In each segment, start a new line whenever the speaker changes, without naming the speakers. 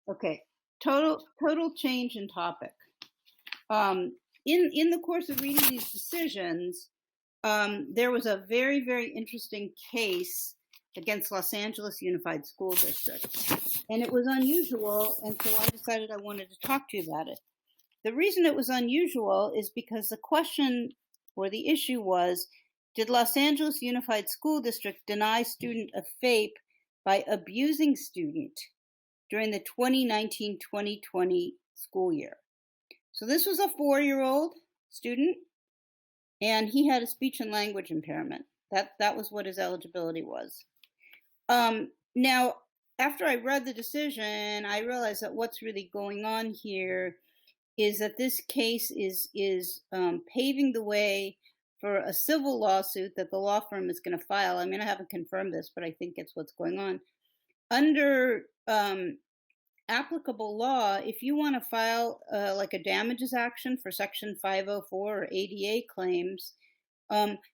Okay, total change in topic. In the course of reading these decisions, there was a very, very interesting case against Los Angeles Unified School District. And it was unusual, and so I decided I wanted to talk to you about it. The reason it was unusual is because the question or the issue was, did Los Angeles Unified School District deny student a FAPE by abusing student during the 2019-2020 school year? So this was a 4-year-old student, and he had a speech and language impairment. That was what his eligibility was. Now, after I read the decision, I realized that what's really going on here is that this case is paving the way for a civil lawsuit that the law firm is going to file. I mean, I haven't confirmed this, but I think it's what's going on. Under applicable law, if you want to file like a damages action for Section 504 or ADA claims,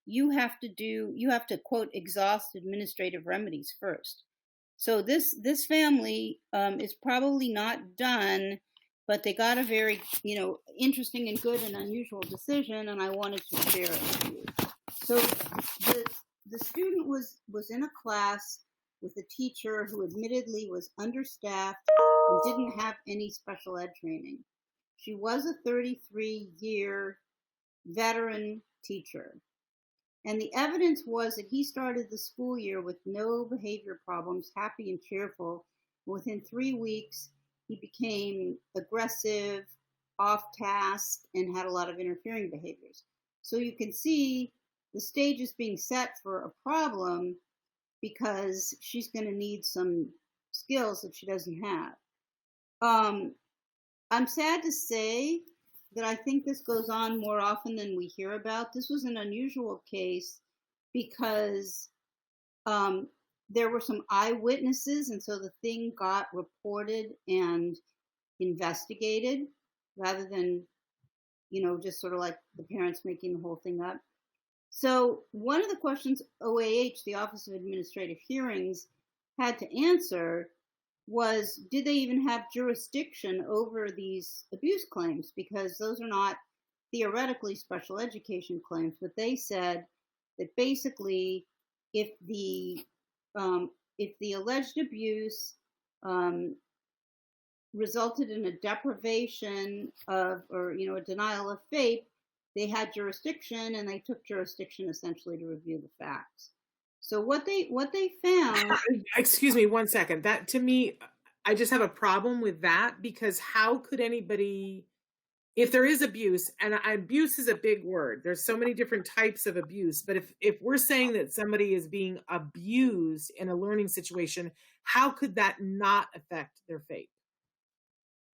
you have to quote exhaust administrative remedies first. So this family is probably not done, but they got a very interesting and good and unusual decision, and I wanted to share it with you. So the student was in a class with a teacher who admittedly was understaffed and didn't have any special ed training. She was a 33-year veteran teacher. And the evidence was that he started the school year with no behavior problems, happy and cheerful. Within 3 weeks, he became aggressive, off task, and had a lot of interfering behaviors. So you can see the stage is being set for a problem because she's going to need some skills that she doesn't have. I'm sad to say that I think this goes on more often than we hear about. This was an unusual case because there were some eyewitnesses, and so the thing got reported and investigated rather than, just sort of like the parents making the whole thing up. So one of the questions OAH, the Office of Administrative Hearings, had to answer was, did they even have jurisdiction over these abuse claims? Because those are not theoretically special education claims, but they said that basically if the alleged abuse resulted in a deprivation of, or a denial of FAPE, they had jurisdiction, and they took jurisdiction essentially to review the facts. So what they found.
Excuse me 1 second. That, to me, I just have a problem with that, because how could anybody, if there is abuse, and abuse is a big word, there's so many different types of abuse, but if we're saying that somebody is being abused in a learning situation, how could that not affect their FAPE?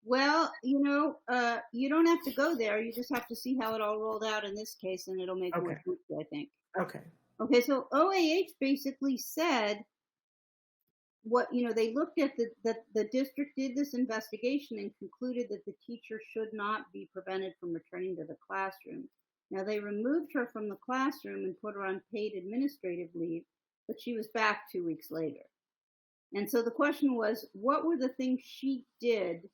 Well, you don't have to go there. You just have to see how it all rolled out in this case, and it'll make more sense, I think. Okay, so OAH basically said they looked at the district did this investigation and concluded that the teacher should not be prevented from returning to the classroom. Now, they removed her from the classroom and put her on paid administrative leave, but she was back 2 weeks later. And so the question was, what were the things she did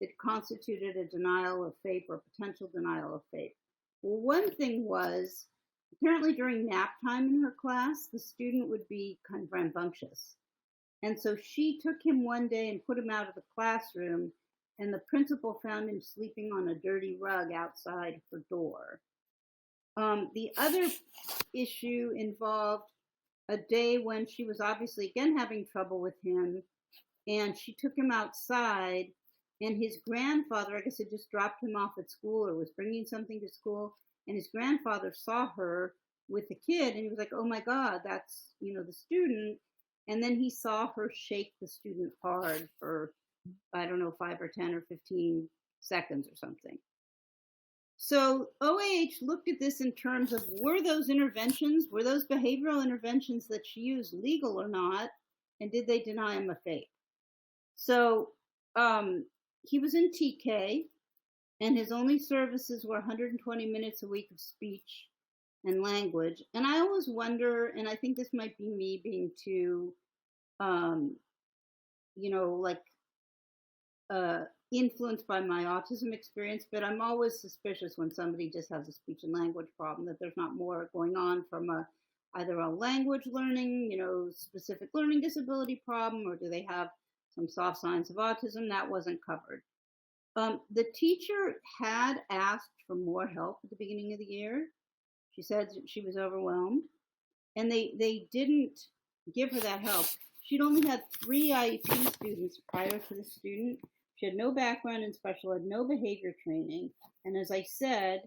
that constituted a denial of FAPE or potential denial of FAPE? Well, one thing was, apparently during nap time in her class, the student would be kind of rambunctious. And so she took him one day and put him out of the classroom, and the principal found him sleeping on a dirty rug outside her door. The other issue involved a day when she was obviously again having trouble with him, and she took him outside, and his grandfather, I guess, had just dropped him off at school or was bringing something to school, and his grandfather saw her with the kid, and he was like, oh my God, that's, the student. And then he saw her shake the student hard for, I don't know, 5 or 10 or 15 seconds or something. So OAH looked at this in terms of, were those behavioral interventions that she used legal or not? And did they deny him a FAPE? So he was in TK, and his only services were 120 minutes a week of speech and language. And I always wonder, and I think this might be me being too, influenced by my autism experience, but I'm always suspicious when somebody just has a speech and language problem, that there's not more going on from either a language learning, specific learning disability problem, or do they have some soft signs of autism. That wasn't covered. The teacher had asked for more help at the beginning of the year. She said she was overwhelmed, and they didn't give her that help. She'd only had 3 IEP students prior to the student. She had no background in special ed, no behavior training, and as I said,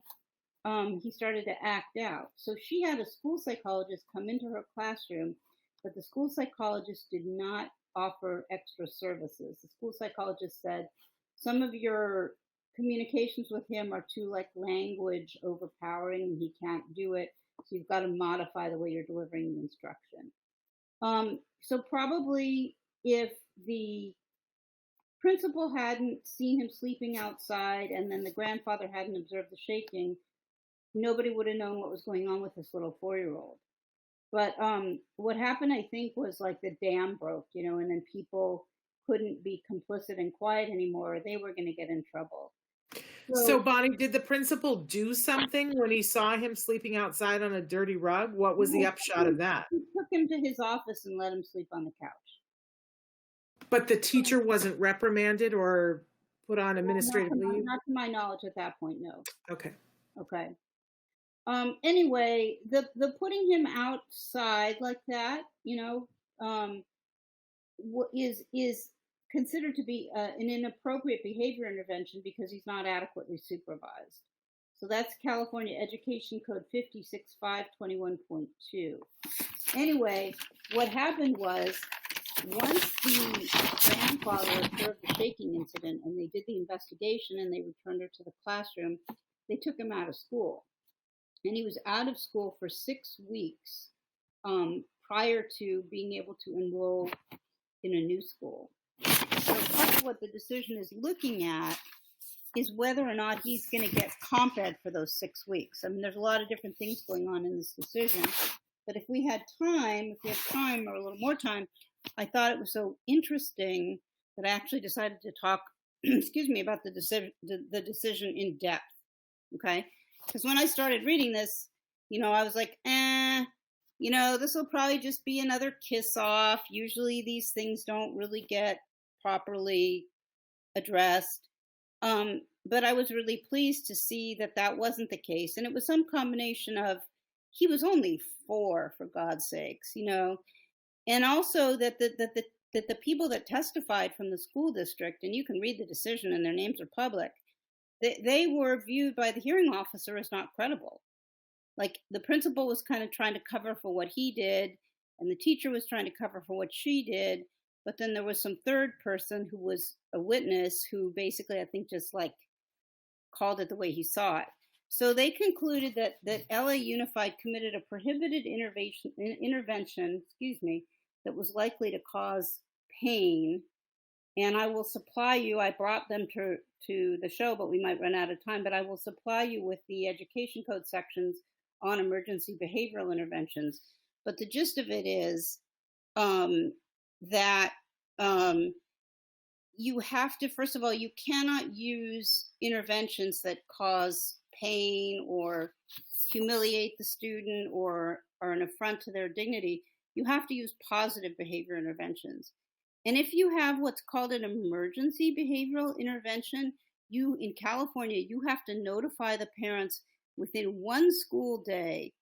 he started to act out. So she had a school psychologist come into her classroom, but the school psychologist did not offer extra services. The school psychologist said, some of your communications with him are too language overpowering, and he can't do it. So you've got to modify the way you're delivering the instruction. So probably if the principal hadn't seen him sleeping outside and then the grandfather hadn't observed the shaking, nobody would have known what was going on with this little 4-year-old. But what happened, I think, was the dam broke, and then people couldn't be complicit and quiet anymore. They were going to get in trouble.
So, Bonnie, did the principal do something when he saw him sleeping outside on a dirty rug? What was the upshot of that?
He took him to his office and let him sleep on the couch.
But the teacher wasn't reprimanded or put on administrative leave?
Not to my knowledge at that point, no.
Okay.
Anyway, the putting him outside like that, is considered to be an inappropriate behavior intervention because he's not adequately supervised. So that's California Education Code 56521.2. Anyway, what happened was, once the grandfather observed the shaking incident and they did the investigation and they returned her to the classroom, they took him out of school. And he was out of school for 6 weeks prior to being able to enroll in a new school. So part of what the decision is looking at is whether or not he's going to get comp ed for those 6 weeks. I mean, there's a lot of different things going on in this decision. But if we have time or a little more time, I thought it was so interesting that I actually decided to talk, about the decision in depth. Okay? Because when I started reading this, I was like, this will probably just be another kiss off. Usually these things don't really get properly addressed. But I was really pleased to see that that wasn't the case. And it was some combination of, he was only 4, for God's sakes, and also that the people that testified from the school district, and you can read the decision and their names are public, they were viewed by the hearing officer as not credible. The principal was kind of trying to cover for what he did, and the teacher was trying to cover for what she did, but then there was some third person who was a witness who basically, I think, just called it the way he saw it. So they concluded that LA Unified committed a prohibited intervention, that was likely to cause pain. And I will supply you, I brought them to the show, but we might run out of time, but I will supply you with the education code sections on emergency behavioral interventions. But the gist of it is that you have to, first of all, you cannot use interventions that cause pain or humiliate the student or are an affront to their dignity. You have to use positive behavior interventions. And if you have what's called an emergency behavioral intervention, in California, you have to notify the parents within 1 school day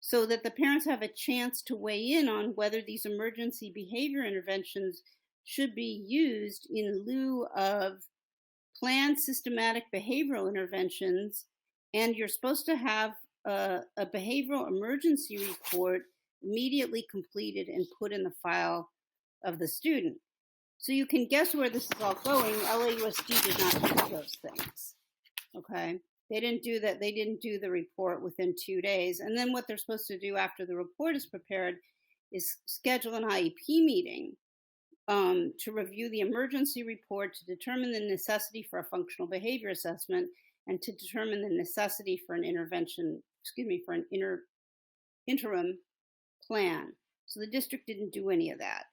so that the parents have a chance to weigh in on whether these emergency behavior interventions should be used in lieu of planned systematic behavioral interventions. And you're supposed to have a behavioral emergency report immediately completed and put in the file of the student. So you can guess where this is all going. LAUSD did not do those things. Okay. They didn't do that. They didn't do the report within 2 days. And then what they're supposed to do after the report is prepared is schedule an IEP meeting to review the emergency report, to determine the necessity for a functional behavior assessment, and to determine the necessity for an interim plan. So the district didn't do any of that.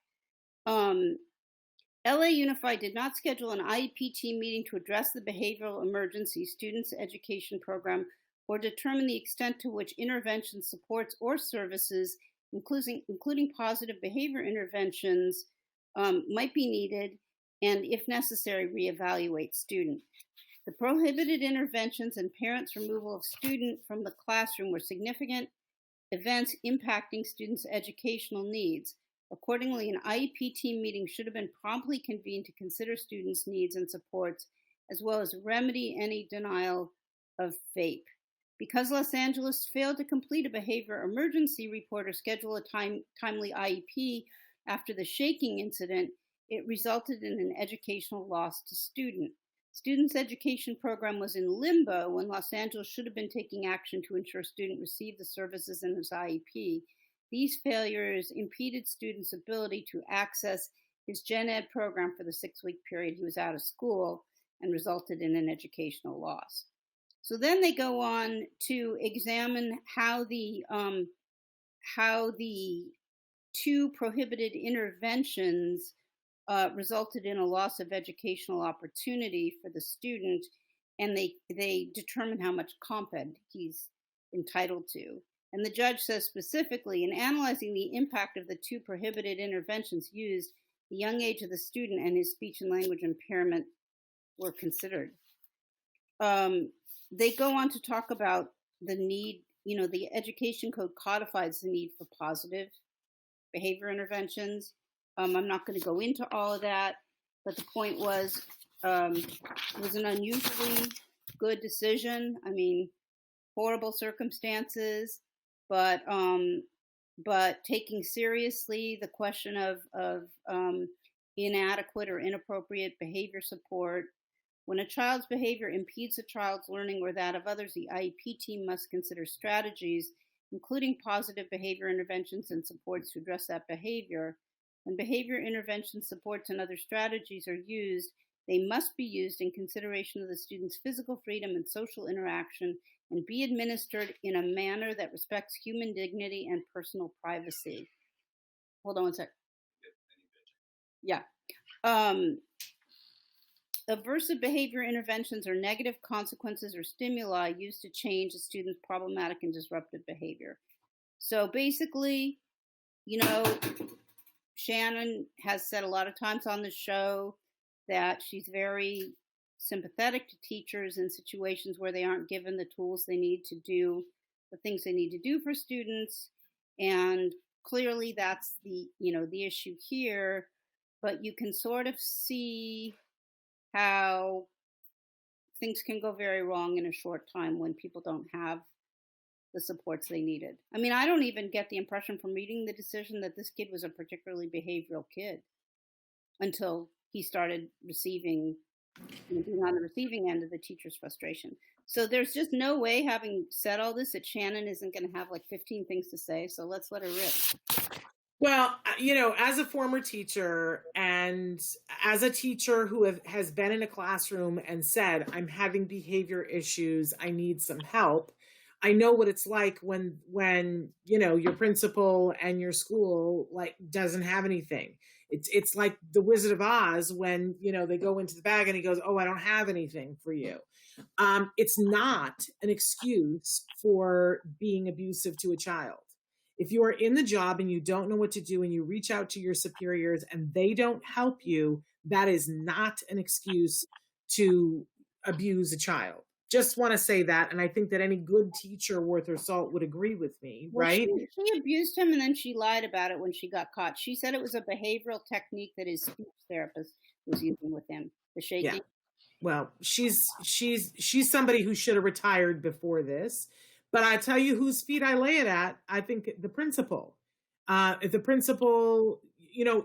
LA Unified did not schedule an IEP team meeting to address the behavioral emergency students education program or determine the extent to which intervention supports or services, including positive behavior interventions, might be needed, and if necessary, reevaluate student. The prohibited interventions and parents' removal of student from the classroom were significant events impacting students' educational needs. Accordingly, an IEP team meeting should have been promptly convened to consider students' needs and supports, as well as remedy any denial of FAPE. Because Los Angeles failed to complete a behavior emergency report or schedule a timely IEP after the shaking incident, it resulted in an educational loss to students. Students' education program was in limbo when Los Angeles should have been taking action to ensure student received the services in his IEP. These failures impeded students' ability to access his gen ed program for the 6-week period he was out of school and resulted in an educational loss. So then they go on to examine how the 2 prohibited interventions resulted in a loss of educational opportunity for the student, and they determine how much comp ed he's entitled to. And the judge says specifically, in analyzing the impact of the 2 prohibited interventions used, the young age of the student and his speech and language impairment were considered. They go on to talk about the need, the education code codifies the need for positive behavior interventions. I'm not going to go into all of that, but the point was, it was an unusually good decision. I mean, horrible circumstances, but taking seriously the question of inadequate or inappropriate behavior support. When a child's behavior impedes a child's learning or that of others, the IEP team must consider strategies, including positive behavior interventions and supports to address that behavior. When behavior intervention supports and other strategies are used, they must be used in consideration of the student's physical freedom and social interaction and be administered in a manner that respects human dignity and personal privacy. Hold on one sec. Yeah. Aversive behavior interventions are negative consequences or stimuli used to change a student's problematic and disruptive behavior. So basically, Shannon has said a lot of times on the show that she's very sympathetic to teachers in situations where they aren't given the tools they need to do the things they need to do for students. And clearly that's the issue here, but you can sort of see how things can go very wrong in a short time when people don't have the supports they needed. I mean, I don't even get the impression from reading the decision that this kid was a particularly behavioral kid until he started being on the receiving end of the teacher's frustration. So there's just no way, having said all this, that Shannon isn't going to have like 15 things to say. So let's let her rip.
Well, as a former teacher and as a teacher who has been in a classroom and said, I'm having behavior issues, I need some help. I know what it's like when your principal and your school doesn't have anything. It's like the Wizard of Oz when, they go into the bag and he goes, oh, I don't have anything for you. It's not an excuse for being abusive to a child. If you are in the job and you don't know what to do and you reach out to your superiors and they don't help you, that is not an excuse to abuse a child. Just want to say that. And I think that any good teacher worth her salt would agree with me, right?
She abused him and then she lied about it when she got caught. She said it was a behavioral technique that his speech therapist was using with him, the shaking.
Yeah. Well, she's somebody who should have retired before this. But I tell you whose feet I lay it at. I think the principal. The principal,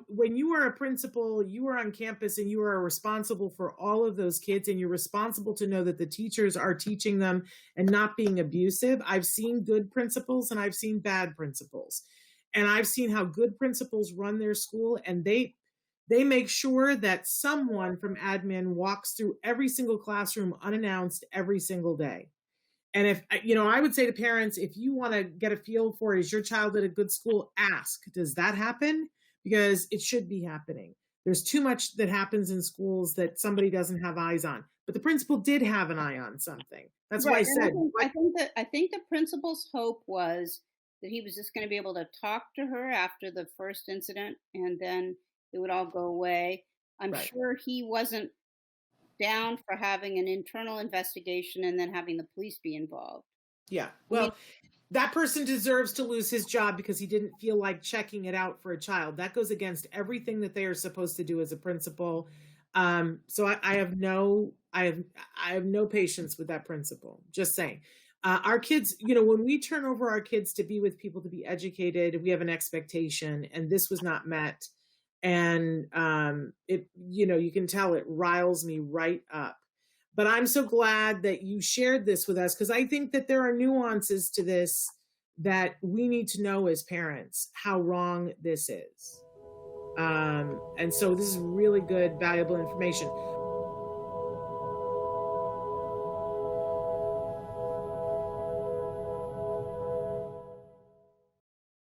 when you are a principal, you are on campus and you are responsible for all of those kids and you're responsible to know that the teachers are teaching them and not being abusive. I've seen good principals and I've seen bad principals. And I've seen how good principals run their school and they make sure that someone from admin walks through every single classroom unannounced every single day. And if, I would say to parents, if you want to get a feel for, is your child at a good school, ask, does that happen? Because it should be happening. There's too much that happens in schools that somebody doesn't have eyes on. But the principal did have an eye on something. That's why I
Right, and
said,
I think the principal's hope was that he was just going to be able to talk to her after the first incident, and then it would all go away. I'm
right.
sure he wasn't down for having an internal investigation and then having the police be involved.
Yeah. Well, that person deserves to lose his job because he didn't feel like checking it out for a child. That goes against everything that they are supposed to do as a principal. So I have no patience with that principal. Just saying. Our kids, when we turn over our kids to be with people to be educated, we have an expectation, and this was not met. And you can tell it riles me right up. But I'm so glad that you shared this with us, because I think that there are nuances to this that we need to know as parents how wrong this is. And so this is really good, valuable information.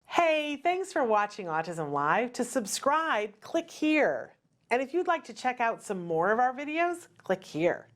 Hey, thanks for watching Autism Live. To subscribe, click here. And if you'd like to check out some more of our videos, click here.